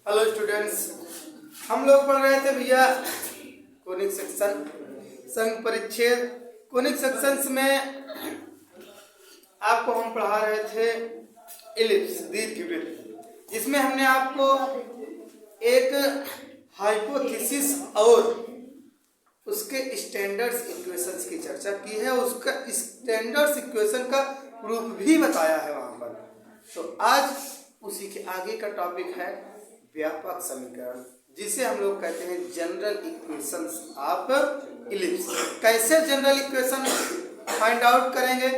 Hello students, हम लोग पढ़ रहे थे भैया कोनिक सेक्शन संघ परिच्छेद। कोनिक सेक्शंस में आपको हम पढ़ा रहे थे इलिप्स दीर्घवृत्त, जिसमें हमने आपको एक हाइपोथेसिस और उसके स्टैंडर्ड्स इक्वेशंस की चर्चा की है। उसका स्टैंडर्ड्स इक्वेशन का प्रूफ भी बताया है वहाँ पर। तो आज उसी के आगे का टॉपिक है व्यापक समीकरण, जिसे हम लोग कहते हैं जनरल इक्वेशंस ऑफ इलिप्स। कैसे जनरल इक्वेशन फाइंड आउट करेंगे,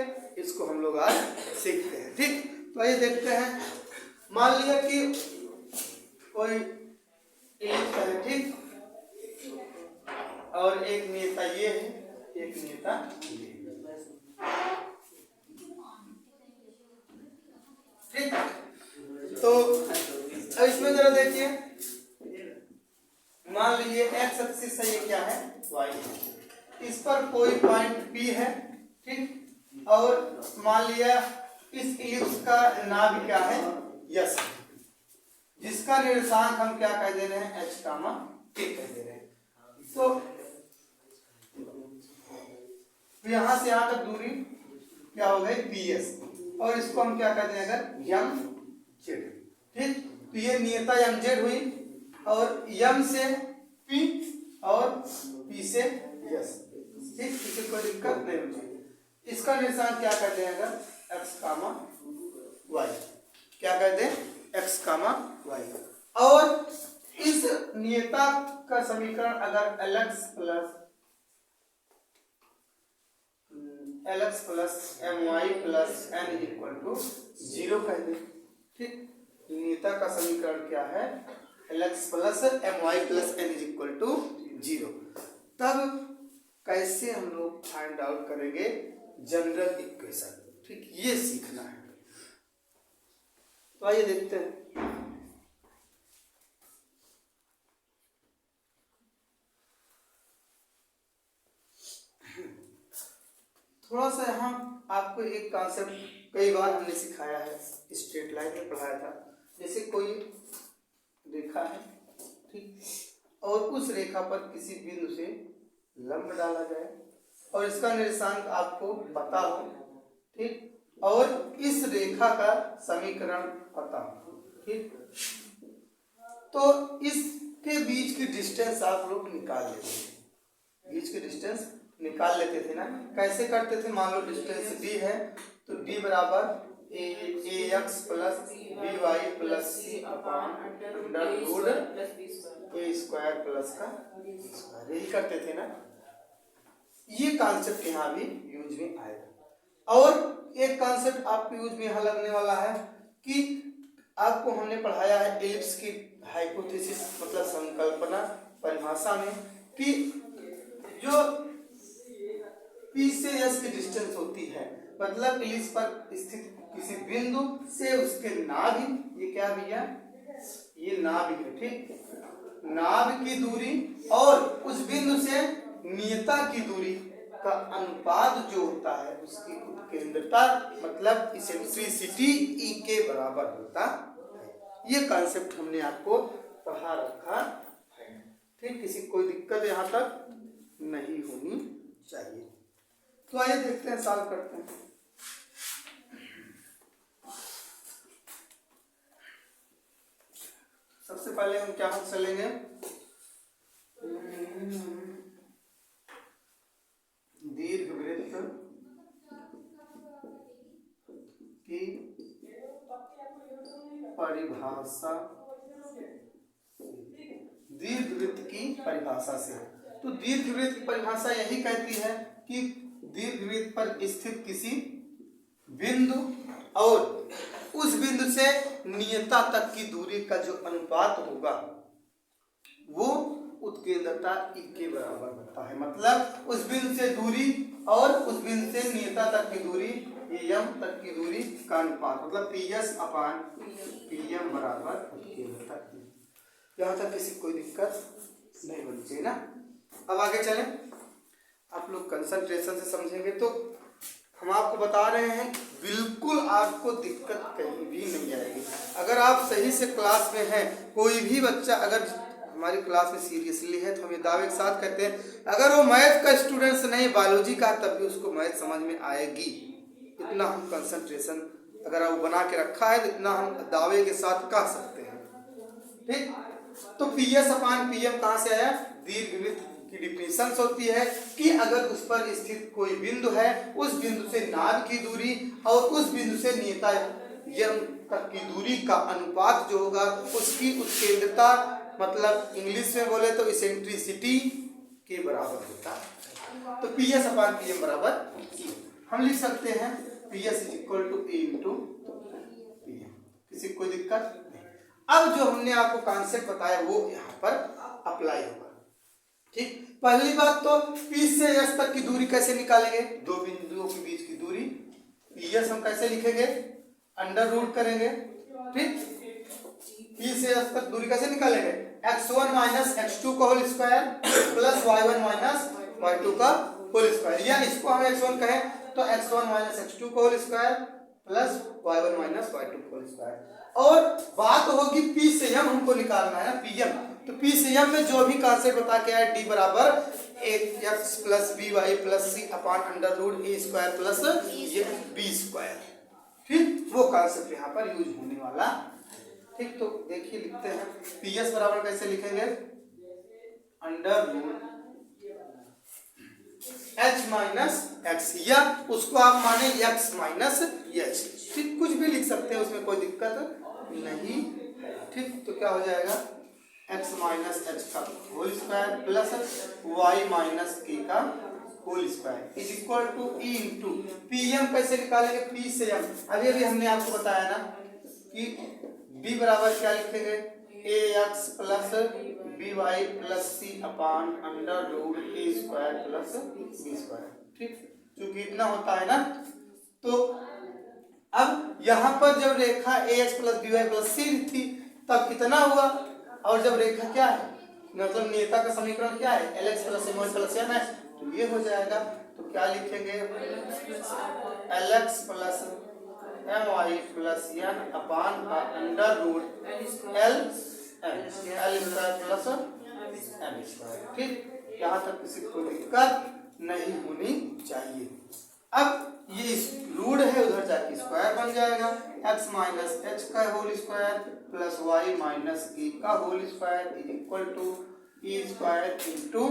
इसको हम लोग आज सीखते हैं। ठीक, तो आइए देखते हैं। मान लिया कि कोई इलिप्स है, ठीक, और एक नेता ये है, एक नेता ये है, ठीक। तो अब इसमें जरा देखिए, मान लीजिए एक्स एक्सिस है, ये क्या है, वाई है। इस पर कोई पॉइंट पी है, ठीक, और मान लिया इस इलिप्स का नाभ क्या है, यस, जिसका निर्देशांक हम क्या कह दे रहे हैं, एच कामा के कह दे रहे हैं। तो यहां से यहां तक दूरी क्या हो गई, पी एस, और इसको हम क्या कहते हैं, अगर यम जेड, ठीक। तो ये नियता यम जेड हुई, और यम से पी और पी से यस, ठीक। किसी को दिक्कत नहीं होगी। इसका निशान क्या कहते हैं, अगर एक्स कामा वाई, क्या कहते हैं, एक्स कामा वाई। और इस नियता का समीकरण अगर l x plus m y plus n equal to 0 कह दे, ठीक। नियता का समीकरण क्या है, l x plus m y plus n equal to 0। तब कैसे हम लोग फाइंड आउट करेंगे जनरल इक्वेशन, ठीक, ये सीखना है। तो आइए देखते हैं। थोड़ा सा यहाँ आपको एक कॉन्सेप्ट कई बार हमने सिखाया है, स्ट्रेट लाइन में पढ़ाया था। जैसे कोई रेखा है, ठीक, और उस रेखा पर किसी बिंदु से लंब डाला जाए और इसका निर्देशांक आपको पता हो, ठीक, और इस रेखा का समीकरण पता हो, ठीक। तो इसके बीच की डिस्टेंस आप लोग निकाल लेते हैं, बीच की डिस्टेंस निकाल लेते थे ना। कैसे करते थे, मान लो डिस्टेंस डी है, तो डी बराबर a x plus b y plus c upon under root a square plus का स्क्वायर, यही करते थे ना। ये कॉन्सेप्ट यहाँ भी यूज में आएगा। और एक कॉन्सेप्ट आपको यूज में यहाँ लगने वाला है कि आपको हमने पढ़ाया है इलिप्स की हाइपोथेसिस, मतलब संकल्पना परिभाषा में, कि जो पी से एस की डिस्टेंस होती है, मतलब इलिप्स पर स्थित किसी बिंदु से उसके नाभि, ये क्या भैया, ये नाभि है, ठीक, नाभि की दूरी और उस बिंदु से नियता की दूरी का अनुपात जो होता है, उसकी उत्केंद्रता मतलब इसेंट्रिसिटी ई के बराबर होता है। ये कॉन्सेप्ट हमने आपको पढ़ा रखा है, ठीक। किसी कोई दिक्कत यहाँ तक नहीं होनी चाहिए। तो आइए देखते हैं, सॉल्व करते हैं। सबसे पहले हम क्या चलेंगे, दीर्घवृत्त की परिभाषा, दीर्घवृत्त की परिभाषा से। तो दीर्घवृत्त की परिभाषा यही कहती है कि दीर्घवृत्त पर स्थित किसी बिंदु और उस बिंदु से नियता तक की दूरी का जो अनुपात होगा वो उत्केंद्रता ई के बराबर होता है। मतलब उस बिंदु से दूरी और उस बिंदु से नियता तक की दूरी, एम तक की दूरी का अनुपात, मतलब p s upon p m बराबर उत्केंद्रता। यहाँ तक किसी कोई दिक्कत नहीं होनी चाहिए ना। अब आगे चलें, आप लोग कंसंट्रेशन से समझेंगे तो हम आपको बता रहे हैं बिल्कुल आपको दिक्कत कहीं भी नहीं आएगी। अगर आप सही से क्लास में हैं, कोई भी बच्चा अगर हमारी क्लास में सीरियसली है तो हम ये दावे के साथ कहते हैं अगर वो मैथ का स्टूडेंट्स नहीं बायोलॉजी का तब भी उसको मैथ समझ में आएगी। इतना हम कंसंट्रेशन अगर वो बना के रखा है तो इतना हम दावे के साथ कह सकते हैं। ठीक, तो PS अपान PM कहाँ से आया? दीर्घवृत्त की डिफिनेशन होती है कि अगर उस पर स्थित कोई बिंदु है, उस बिंदु से नाभ की दूरी और उस बिंदु से नियता तक की दूरी का अनुपात जो होगा उसकी उत्केंद्रता, मतलब इंग्लिश में बोले तो इसेंट्रिसिटी के बराबर होता है। तो PS अपान PM बराबर हम लिख सकते हैं PS is equal to A into PM। किसी कोई दिक्कत नहीं। अब जो हमने आपको कॉन्सेप्ट बताया वो यहाँ पर अप्लाई होगा। ठीक, पहली बात तो P से S तक की दूरी कैसे निकालेंगे? दो बिंदुओं के बीच की दूरी PS हम कैसे लिखेंगे? अंडर रूट करेंगे। ठीक, P से S तक दूरी कैसे निकालेंगे? x1 माइनस x2 का whole square plus y1 minus y2 का होल स्क्वायर, या इसको हम x1 कहें तो x1 माइनस x2 का whole square plus y1 minus y2 का होल स्क्वायर। और बात होगी P से M हमको निकालना है PM, तो P से M में जो भी कॉन्सेप्ट बता के आया D बराबर x plus by plus c upon under root a square plus b square. ठीक, वो कॉन्सेप्ट यहाँ पर यूज होने वाला। ठीक, तो देखिए लिखते हैं PS बराबर कैसे लिखेंगे? Under root h minus x, या उसको आप माने x माइनस h। ठीक, कुछ भी लिख सकते हैं, उसमें कोई दिक्कत नहीं। ठीक, तो क्या हो जाएगा? x माइनस एच का whole square plus y minus k का whole square is equal to E into PM कैसे निकालेंगे? P से M अभी अभी हमने आपको बताया ना कि B बराबर क्या लिखेंगे? AX plus BY plus C upon under root A square plus B square. ठीक, क्योंकि इतना होता है ना, तो अब यहाँ पर जब रेखा AX plus BY plus C थी तब कितना हुआ, और जब रेखा क्या है, मतलब नेता का समीकरण क्या है? LX plus MY plus N है, तो ये हो जाएगा। तो क्या लिखेंगे? LX plus MY plus N upon under root L square plus M square. ठीक, यहाँ तक किसी को दिक्कत नहीं होनी चाहिए। अब ये रूट है, उधर जाके स्क्वायर बन जाएगा। x माइनस एच का whole square plus y minus a का whole square is equal to e square into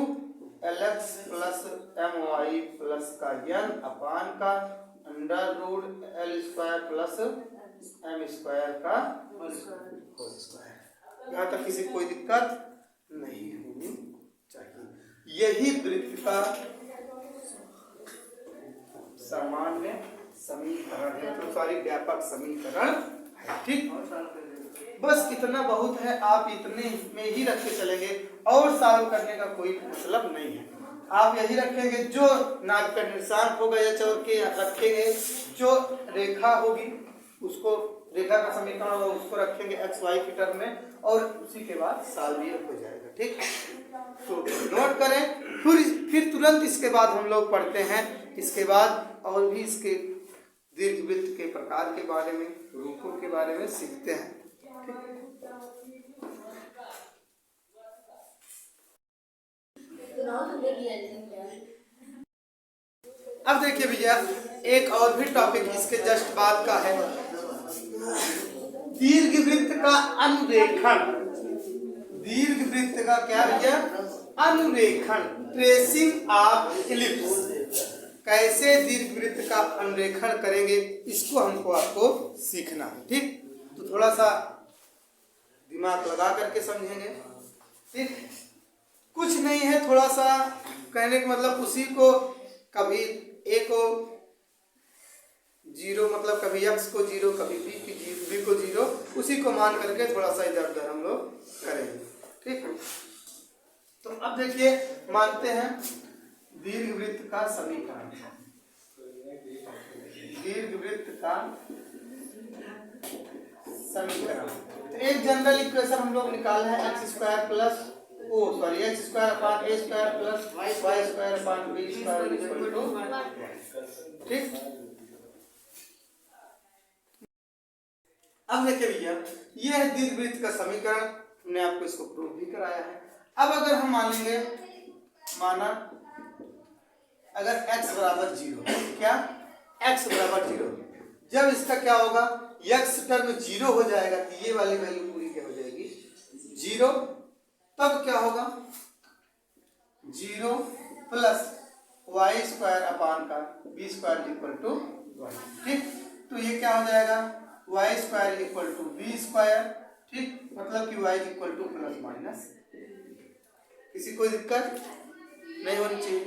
LX plus MY plus का n अपान का under root L square plus M square का whole square. यहाँ तक किसी कोई दिक्कत नहीं होनी चाहिए। यही वृत्त का सामान्य समीकरण है, तो सारी व्यापक समीकरण है। ठीक, बस इतना बहुत है, आप इतने में ही रख के चलेंगे और सॉल्व करने का कोई मतलब नहीं है। आप यही रखेंगे, जो नाक का निशान होगा या चौर के रखेंगे, जो रेखा होगी उसको, रेखा का समीकरण होगा उसको रखेंगे x y की टर्म में, और उसी के बाद सॉल्व हो जाएगा। ठीक, तो नोट करें। फिर तुरंत इसके बाद हम लोग पढ़ते हैं, इसके बाद और भी इसके दीर्घवृत्त के प्रकार के बारे में, रूपों के बारे में सीखते हैं। अब देखिए भैया, एक और भी टॉपिक इसके जस्ट बाद का है, दीर्घवृत्त का अनुरेखण। दीर्घवृत्त का क्या भैया? अनुरेखण, ट्रेसिंग ऑफ इलिप्स। कैसे दीर्घवृत्त का अनुरेखण करेंगे, इसको हमको आपको सीखना है। ठीक, तो थोड़ा सा दिमाग लगा करके समझेंगे। ठीक, कुछ नहीं है, थोड़ा सा कहने का मतलब उसी को कभी ए को जीरो, मतलब कभी एक्स को जीरो, कभी बी को जीरो, उसी को मान करके थोड़ा सा इधर उधर हम लोग करेंगे। ठीक, तो अब देखिए, मानते हैं दीर्घवृत्त का समीकरण, दीर्घवृत्त का समीकरण। तो एक जनरल इक्वेशन हम लोग निकाले हैं, x square plus x square upon a square plus y square upon b square equal to. ठीक, अब देखिए भैया, ये है दीर्घवृत्त का समीकरण, हमने आपको इसको प्रूव भी कराया है। अब अगर हम मानेंगे, माना अगर x बराबर 0, क्या x बराबर 0, जब इसका क्या होगा, x टर्म 0 हो जाएगा तो ये वाली वैल्यू पूरी क्या हो जाएगी 0, तब क्या होगा 0 प्लस वाई स्क्वायर अपान का बी स्क्वायर इक्वल टू 1। ठीक, तो ये क्या हो जाएगा y square equal to b square. ठीक, मतलब कि y equal to plus minus, किसी कोई दिक्कत नहीं होनी चाहिए।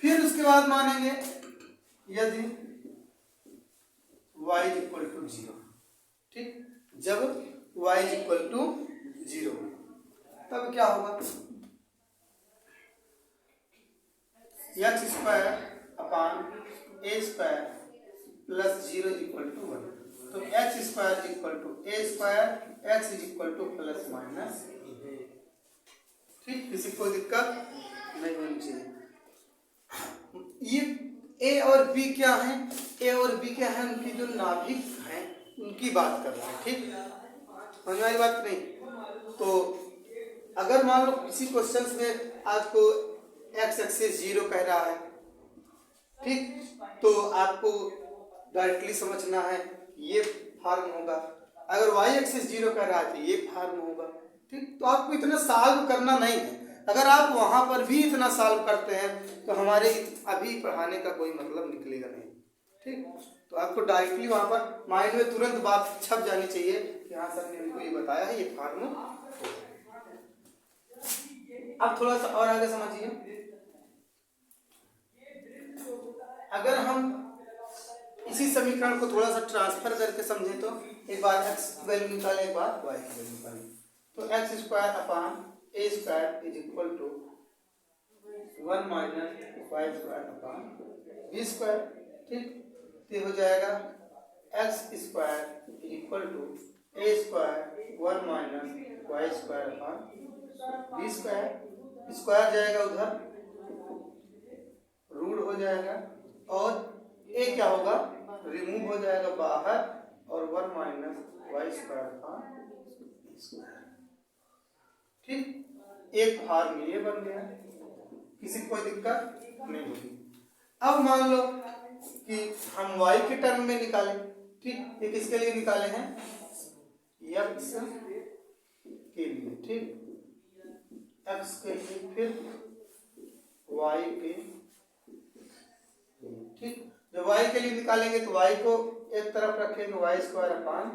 फिर उसके बाद मानेंगे यदि y इक्वल टू 0, ठीक, जब y इक्वल टू 0 तब क्या होगा x square upon a square plus 0 equal to 1। तो x square equal to a square, x is equal to plus minus. ठीक, किसी को दिक्कत नहीं होनी चाहिए। ये a और b क्या है, a और b क्या है, उनकी जो नाभिक है उनकी बात कर रहे हैं। ठीक, समझ में आई बात नहीं? तो अगर मान लो किसी क्वेश्चन में आपको x एक्सिस 0 कह रहा है, ठीक, तो आपको डायरेक्टली समझना है ये फॉर्म होगा। अगर y एक्सिस 0 कह रहा है तो ये फॉर्म होगा। ठीक, तो आपको इतना सॉल्व करना नहीं है। अगर आप वहां पर भी इतना सॉल्व करते हैं तो हमारे अभी पढ़ाने का कोई मतलब निकलेगा नहीं। ठीक, तो आपको डायरेक्टली वहां पर माइंड में तुरंत बात छप जानी चाहिए कि हाँ सर ने हमको ये बताया है, ये फॉर्म। अब थोड़ा सा और आगे समझिए। अगर हम इसी समीकरण को थोड़ा सा ट्रांसफर करके समझें तो एक बार x वैल्यू निकालें, एक बार y की वैल्यू निकालें। तो x square upon a square is equal to 1 minus y square upon b square. ठीक, तो हो जाएगा x square is equal to a square 1 minus y square upon b square. Square जाएगा उधर, रूट हो जाएगा, और a क्या होगा रिमूव हो जाएगा बाहर, और 1 minus y square upon b square. ठीक, एक फॉर्म ये बन गया, किसी को कोई दिक्कत नहीं होगी। अब मान लो कि हम y के टर्म में निकालें। ठीक, ये किसके लिए निकाले हैं, x के लिए। ठीक, x के लिए, फिर y के। ठीक, जब y के लिए निकालेंगे तो y को एक तरफ रखेंगे, y square upon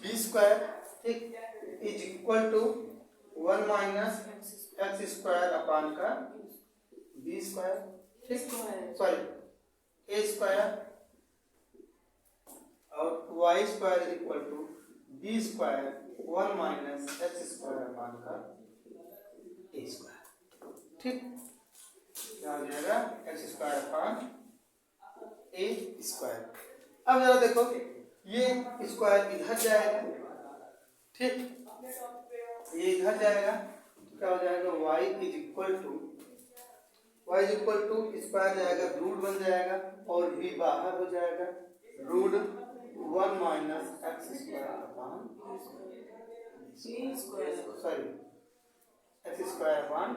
b square. ठीक, is equal to 1 minus x square upon का बी स्क्वायर। ठीक, सॉरी ए स्क्वायर, और y square is equal to b square 1 minus x square upon का ए स्क्वायर। ठीक, क्या हो जाएगा x square upon a square. अब जरा देखो, ये स्क्वायर इधर जाएगा। ठीक, ये इधर जाएगा तो क्या हो जाएगा y is equal to square जाएगा, रूट बन जाएगा, और b बाहर हो जाएगा, root 1 minus x square upon sorry x square upon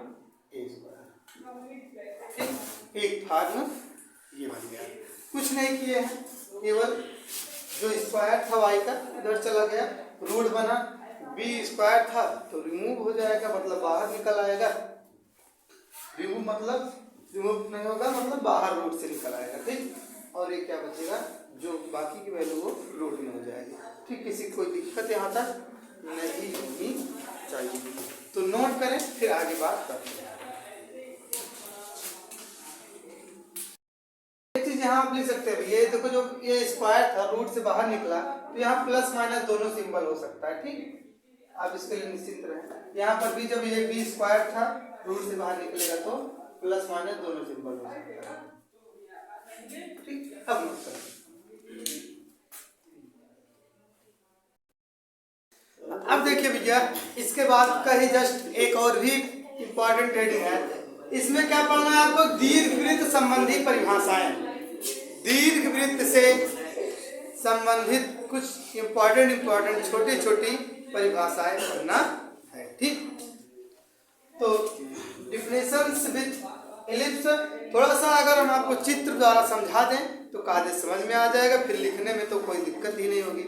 a square. ठीक, एक फॉर्म ये बन गया। कुछ नहीं किए हैं, केवल जो स्क्वायर था y का इधर चला गया, रूट बना, b स्क्वायर था तो रिमूव हो जाएगा, मतलब बाहर निकल आएगा। रिमूव मतलब रिमूव नहीं होगा, मतलब बाहर रूट से निकल आएगा। ठीक, और ये क्या बचेगा, जो बाकी की वैल्यू वो रूट में हो जाएगी। ठीक, किसी को कोई दिक्कत यहाँ तक नहीं होनी चाहिए, तो नोट करें, फिर आगे बात करते हैं। यहाँ आप लिख सकते हैं, ये देखो जो ये स्क्वायर था रूट से बाहर निकला, तो यहाँ प्लस माइनस दोनों सिंबल हो सकता है। ठीक, आप इसके लिए निश्चिंत रहें। यहाँ पर भी जब ये बी स्क्वायर था रूट से बाहर निकलेगा तो प्लस माइनस दोनों सिंबल हो सकता है। ठीक, अब नोट करें। अब देखिए भैया, इसके बाद का ही जस्ट एक और भी इंपॉर्टेंट हेडिंग है। इसमें क्या पढ़ना है आपको, दीर्घवृत्त संबंधी परिभाषाएं। दीर्घवृत्त से संबंधित कुछ इम्पोर्टेंट छोटी छोटी परिभाषाएं पढ़ना है। ठीक, तो डिफिनेशंस विद एलिप्स थोड़ा सा अगर हम आपको चित्र द्वारा समझा दें तो कायदे समझ में आ जाएगा, फिर लिखने में तो कोई दिक्कत ही नहीं होगी।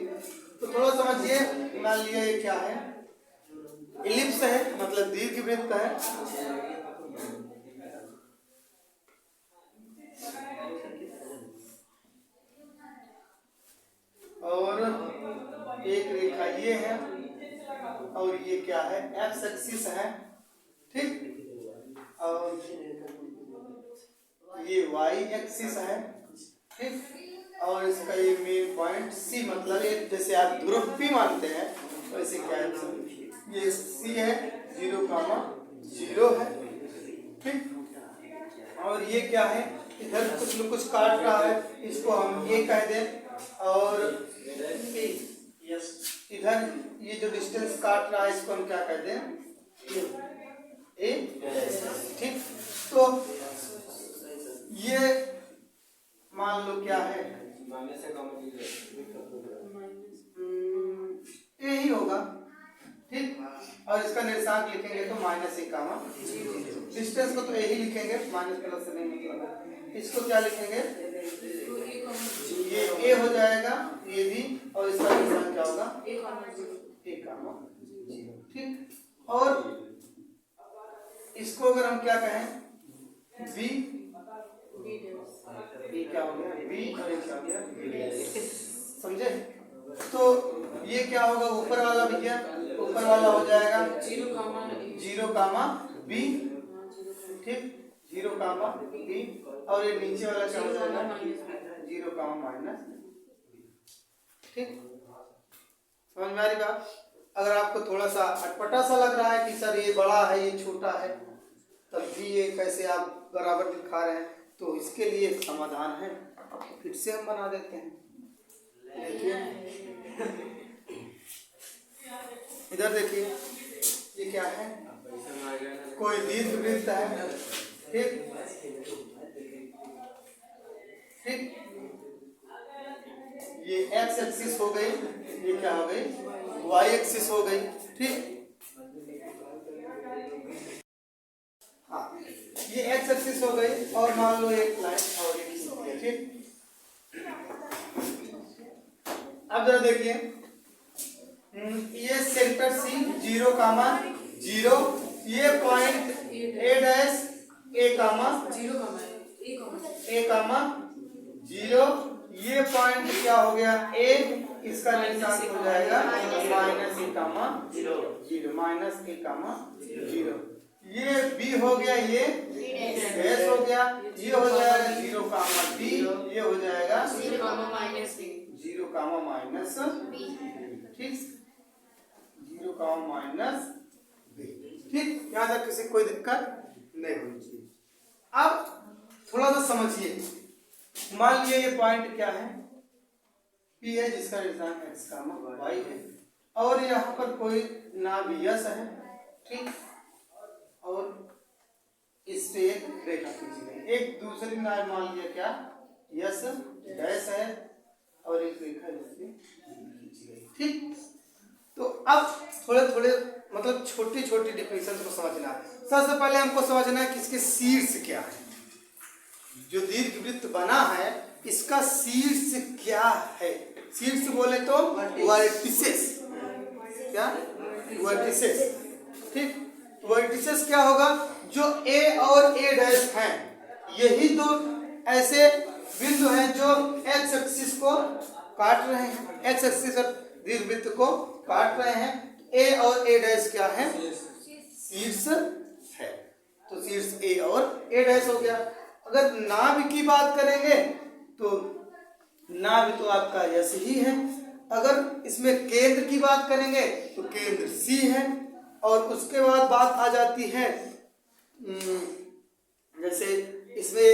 तो थोड़ा समझिए, मान लिया ये क्या है, एलिप्स है मतलब दीर्घवृत्त है, और एक रेखा ये है, और ये क्या है, एक्स एक्सिस है। ठीक, और ये वाई एक्सिस है। ठीक, और इसका ये मेन पॉइंट सी, मतलब ये जैसे आप ध्रुव पी मानते हैं वैसे क्या है, ये सी है, 0,0 है। ठीक, और ये क्या है, इधर कुछ काट रहा है, इसको हम ए कह दें, और इधर ये जो डिस्टेंस काट रहा है इसको हम क्या कह दें, ए। ठीक, तो ये मान लो क्या है, ए ही होगा। ठीक, और इसका निर्देशांक लिखेंगे तो -1, डिस्टेंस को तो ए ही लिखेंगे, माइनस प्लस से नहीं मतलब। इसको क्या लिखेंगे, ये ए हो जाएगा, ये भी, और इसका निर्देशांक क्या होगा, 1, 0। ठीक, और इसको अगर हम क्या कहें, बी, क्या हो गया, बी, और ये क्या हो गया, समझे। तो ये क्या होगा, ऊपर वाला भैया, ऊपर वाला हो जाएगा 0, बी। ठीक, 0, बी, और ये नीचे वाला क्या हो जाएगा, 0, ठीक, समझ में आ रही बात। अगर आपको थोड़ा सा अटपटा सा लग रहा है कि सर ये बड़ा है ये छोटा है, तब भी ये कैसे आप बराबर दिखा रहे हैं, तो इसके लिए एक समाधान है, फिर से हम बना देते हैं। देखिए इधर देखिए, ये क्या है, कोई दीर्घवृत्त है। ठीक, ठीक, ये एक्स एक्सिस हो गई, ये क्या हो गई, वाई एक्सिस हो गई। ठीक, हाँ, ये एक्स एक्सिस हो गई, और मान लो एक लाइन और एक। ठीक, अब जरा देखिए, ये सेंटर सी 0, ये पॉइंट ए डैश ए, 0, ये पॉइंट क्या हो गया, ए, इसका निर्देशांक हो जाएगा -a,0, ये बी हो गया, ये डैश हो गया, ये हो जाएगा 0, b, ये हो जाएगा 0, ठीक, 0, ठीक, यहाँ तक किसी कोई दिक्कत नहीं होनी चाहिए। अब थोड़ा सा समझिए, मान लिया ये पॉइंट क्या है, P है, जिसका निर्देशांक x, y है, और यहाँ पर कोई नाम यस है। ठीक, और इस पे एक रेखा खींची गई, एक दूसरी नाम मान लिया क्या, यस डैश है, और एक रेखा इससे खींची गई। ठीक, तो अब थोड़े थोड़े मतलब छोटी छोटी डिफिनेशन को समझना है। सबसे पहले हमको समझना है कि इसके शीर्ष क्या है, जो दीर्घवृत्त बना है इसका शीर्ष क्या है। शीर्ष बोले तो वर्टिसेस, क्या, वर्टिसेस। ठीक, वर्टिसेस क्या होगा, जो ए और ए डैश हैं, यही दो ऐसे बिंदु हैं जो एक्स एक्सिस को काट रहे हैं, एक्स एक्सिस और दीर्घवृत्त को काट रहे हैं। ए और ए डैश क्या है, शीर्ष है, तो शीर्ष ए और ए डैश हो गया। अगर नाभि की बात करेंगे तो नाभि तो आपका यस ही है। अगर इसमें केंद्र की बात करेंगे तो केंद्र सी है, और उसके बाद बात आ जाती है, जैसे इसमें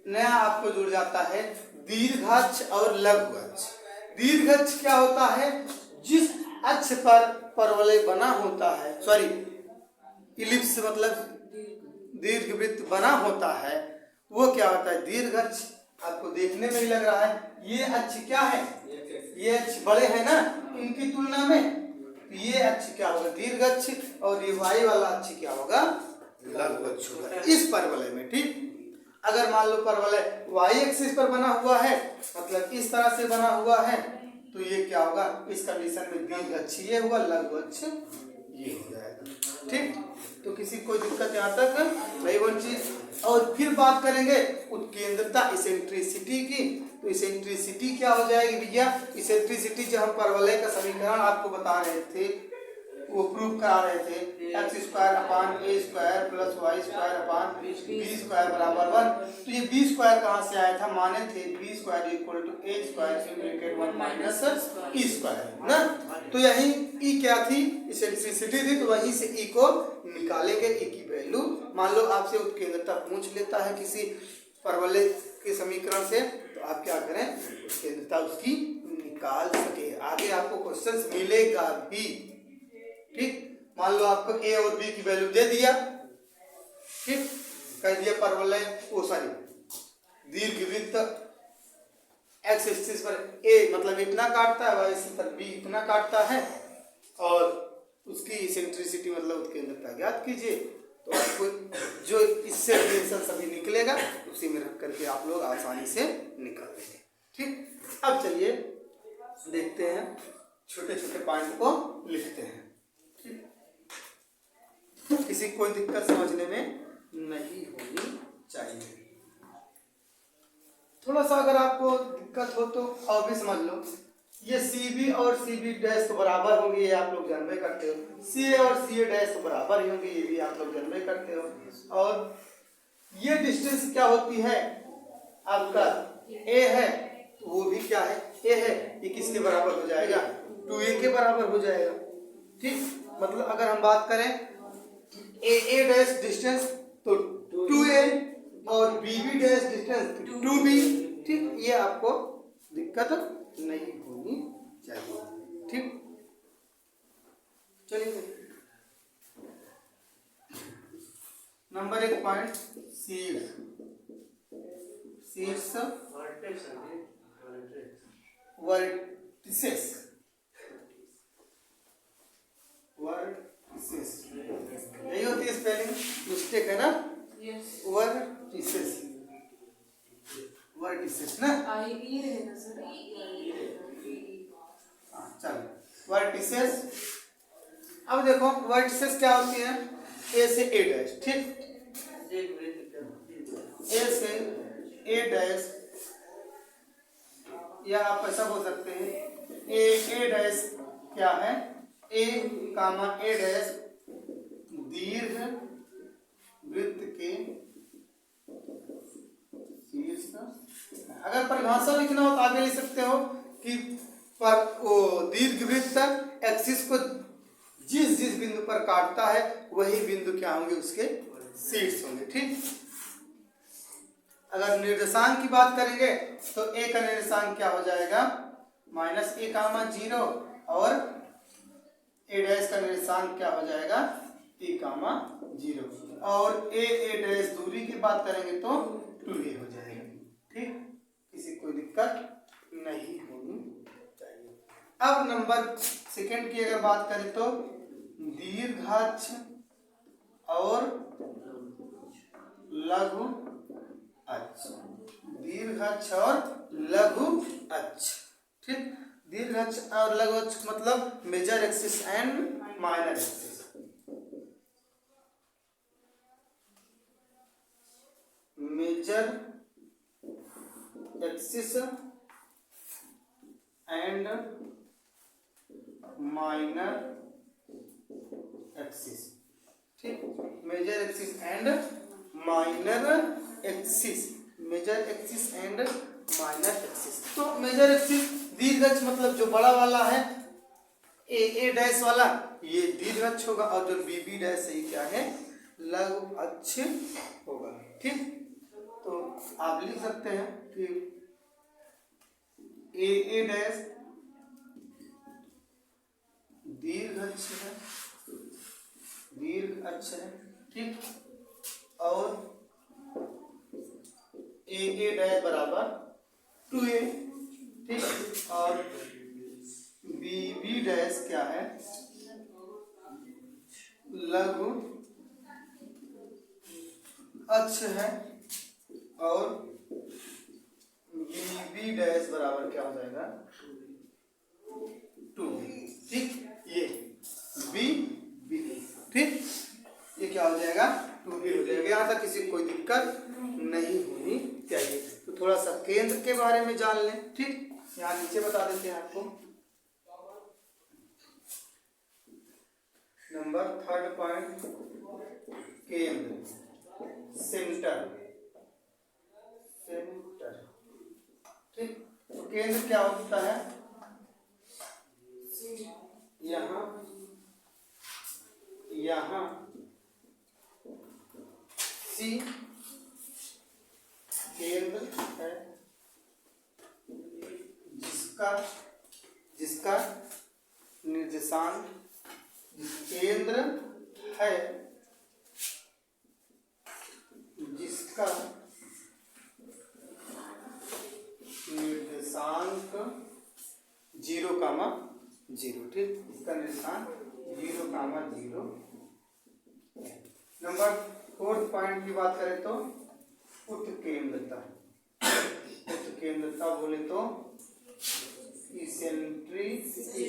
नया आपको जुड़ जाता है दीर्घाक्ष और लघु अक्ष। दीर्घाक्ष क्या होता है, जिस अक्ष पर परवलय बना होता है, सॉरी इलिप्स मतलब दीर्घवृत्त बना होता है, वो क्या होता है, दीर्घाक्ष। आपको देखने में ही लग रहा है ये अक्ष क्या है, ये अक्ष बड़े हैं ना इनकी तुलना में, ये अक्ष क्या होगा दीर्घ अक्ष, और ये y वाला अक्ष क्या होगा लघु अक्ष होगा इस परवलय में। ठीक, अगर मान लो परवलय y एक्सिस पर बना हुआ है, मतलब इस तरह से बना हुआ है, तो ये क्या होगा इस कंडीशन में दीर्घ अक्ष ये हुआ, लघु अक्ष ये हो जाएगा। ठीक, तो किसी कोई दिक्कत यहाँ तक नहीं बन चीज। और फिर बात करेंगे उत्केंद्रता इसेंट्रिसिटी की। तो इसेंट्रिसिटी क्या हो जाएगी भैया, इसेंट्रिसिटी जो हम परवलय का समीकरण आपको बता रहे थे, वो प्रूव करा रहे थे, x² upon a² plus y² upon b² बराबर 1। तो ये b² कहाँ से आया था, माने थे b² equal to a² 1 minus e² ना। तो यही e क्या थी, इसेंट्रिसिटी थी, तो वहीं से e को निकालेंगे। e की वैल्यू मान लो आपसे उत्केंद्रता पूछ लेता है किसी परवलय के समीकरण से, तो आप क्या करें उत्केंद्रता उसकी निकाल सके, आगे आपको क्वेश्चन मिलेगा भी। ठीक, मान लो आपको a और b की वैल्यू दे दिया, ठीक, कह दिया परवलय वो सॉरी दीर्घवृत्त x एक्सिस पर a मतलब इतना काटता है, y एक्सिस पर b इतना काटता है, और उसकी इसेंट्रिसिटी मतलब उत्केंद्रता ज्ञात कीजिए। तो आपको जो इससे रिलेशन सभी निकलेगा उसी में रख करके आप लोग आसानी से निकाल देंगे। ठीक, अब चलिए देखते हैं, छोटे छोटे पॉइंट को लिखते हैं। किसी कोई दिक्कत समझने में नहीं होनी चाहिए। थोड़ा सा अगर आपको दिक्कत हो तो और भी समझ लो, ये CB और CB डैश तो बराबर होंगे, ये आप लोग जानबे करते हो। CA और CA डैश तो बराबर ही होंगे, ये भी आप लोग जानबे करते हो। और ये डिस्टेंस क्या होती है आपका A है, तो वो भी क्या है A है, ये किसके बराबर हो जाएगा 2A के बराबर हो जाएगा। ठीक, मतलब अगर हम बात करें A डैश डिस्टेंस तो 2A और BB डैश डिस्टेंस 2B। ठीक, ये आपको दिक्कत नहीं होनी चाहिए। ठीक, चलिए नंबर 1 पॉइंट शीर्ष वर्टिसेस यही होती है स्पेलिंग मिस्टेक है ना, वर्टिसेस ना, चलो वर्टिसेस। अब देखो वर्टिसेस क्या होती है, A से A डैश। ठीक, A से A डैश, या आप ऐसा बोल सकते हैं A डैश क्या है, A कामा A डैश दीर्घ वृत्त के शीर्ष। अगर परिभाषा लिखना हो तो आगे लिख सकते हो कि पर वो दीर्घ वृत्त एक्सिस को जिस जिस बिंदु पर काटता है वही बिंदु क्या होंगे उसके शीर्ष होंगे। ठीक, अगर निर्देशांक की बात करेंगे तो A का निर्देशांक क्या हो जाएगा -a कामा 0, और A डैश का निर्देशांक क्या हो जाएगा a कामा 0, और A डैश दूरी की बात करेंगे तो 2A हो जाएगा। ठीक, किसी कोई दिक्कत नहीं होनी चाहिए। अब नंबर 2 की अगर बात करें तो दीर्घाक्ष और लघु अक्ष, दीर्घाक्ष और लघु अक्ष। ठीक, दीर्घाक्ष और लघु अक्ष मतलब major axis and minor axis. Major axis and minor axis. ठीक, major axis and minor axis, major axis and minor axis. तो मेजर एक्सिस दीर्घ अक्ष मतलब जो बड़ा वाला है A डैश वाला ये दीर्घ अक्ष होगा, और जो BB डैश है क्या है लघु अक्ष होगा। ठीक, तो आप लिख सकते हैं कि A डैश दीर्घ अक्ष है, दीर्घ अक्ष है। ठीक, और A डैश बराबर 2A। ठीक, और बी बी डैश क्या है, लघु अक्ष है, और बी बी डैश बराबर क्या हो जाएगा, 2b। ठीक, ये बी बी, ठीक, ये क्या हो जाएगा, 2b हो जाएगा। यहाँ तक किसी को कोई दिक्कत नहीं होनी चाहिए। तो थोड़ा सा केंद्र के बारे में जान लें। ठीक, यहाँ नीचे बता देते हैं आपको। नंबर 3rd पॉइंट, केंद्र, सेंटर, सेंटर। ठीक, तो केंद्र क्या होता है, यहाँ यहाँ सी केंद्र है, जिसका निर्देशांक, केंद्र है जिसका निर्देशांक 0,0। ठीक, इसका निर्देशांक 0,0। नंबर 4th पॉइंट की बात करें तो उत्केंद्रता। उत्केंद्रता बोले तो इसेंट्रिसिटी।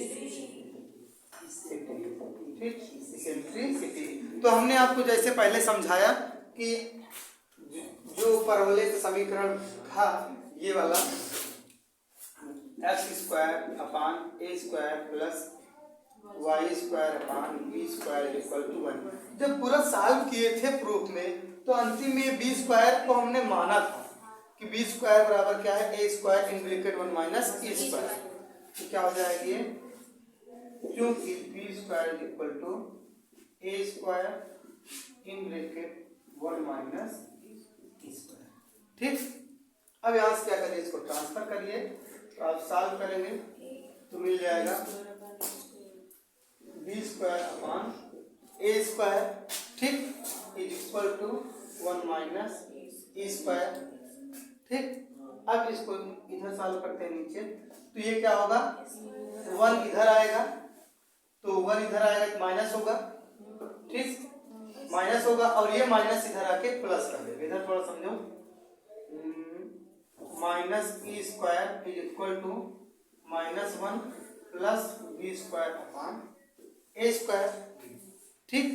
ठीक, इसेंट्रिसिटी। तो हमने आपको जैसे पहले समझाया कि जो परवलयिक समीकरण था ये वाला, x² upon a² plus y² upon b² equal to 1। जब पूरा सॉल्व किए थे प्रूफ में, तो अंतिम में b² को हमने माना था कि b² बराबर क्या है, a² in bracket 1 minus e²। तो क्या हो जाएगा ये, क्योंकि b² equal to a² in bracket 1 minus e²। ठीक, अब यहाँ से क्या करिए, इसको ट्रांसफर करिए। तो आप सॉल्व करेंगे तो मिल जाएगा b² अपान a², ठीक, is equal to 1 minus e²। ठीक, अब इसको इधर सॉल्व करते हैं नीचे, तो ये क्या होगा, 1 इधर आएगा, तो 1 इधर आएगा तो माइनस होगा। ठीक, माइनस होगा, और ये माइनस इधर आके प्लस कर देगा। इधर थोड़ा समझो, minus e² is equal to -1 plus b² upon a²। ठीक,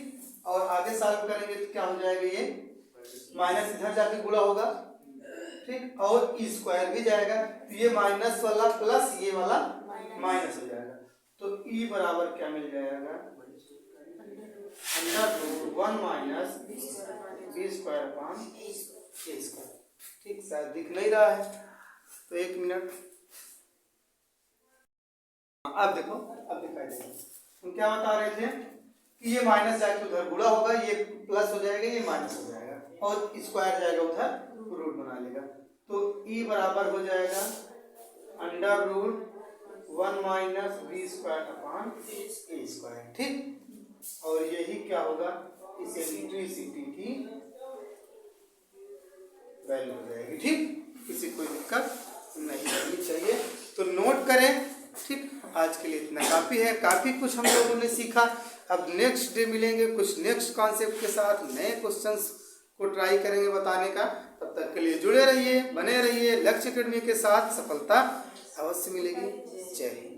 और आगे सॉल्व करेंगे तो क्या हो जाएगा, ये माइनस इधर जाके गुणा होगा। ठीक, और e² भी जाएगा, तो ये माइनस वाला प्लस ये वाला माइनस हो जाएगा। तो e बराबर क्या मिल जाएगा, √1 माइनस b² अपान a²। ठीक, शायद दिख नहीं रहा है, तो 1 मिनट। अब देखो, अब दिखाई देगा। हम क्या बता रहे थे कि ये माइनस जाके उधर गुणा होगा, ये प्लस हो जाएगा, ये माइनस हो जाएगा, और स्क्वायर जाएगा उधर रूट बना लेगा। तो e बराबर हो जाएगा √1 माइनस b² अपान a²। ठीक, और यही क्या होगा, इसेंट्रिसिटी की वैल्यू हो जाएगी। ठीक, किसी कोई दिक्कत नहीं होनी चाहिए, तो नोट करें। ठीक, आज के लिए इतना काफ़ी है, काफ़ी कुछ हम लोगों ने सीखा। अब नेक्स्ट डे मिलेंगे कुछ नेक्स्ट कॉन्सेप्ट के साथ, नए क्वेश्चंस को ट्राई करेंगे बताने का। तब तक के लिए जुड़े रहिए, बने रहिए। लक्ष्य एकेडमी के साथ सफलता अवश्य मिलेगी। जय हिंद।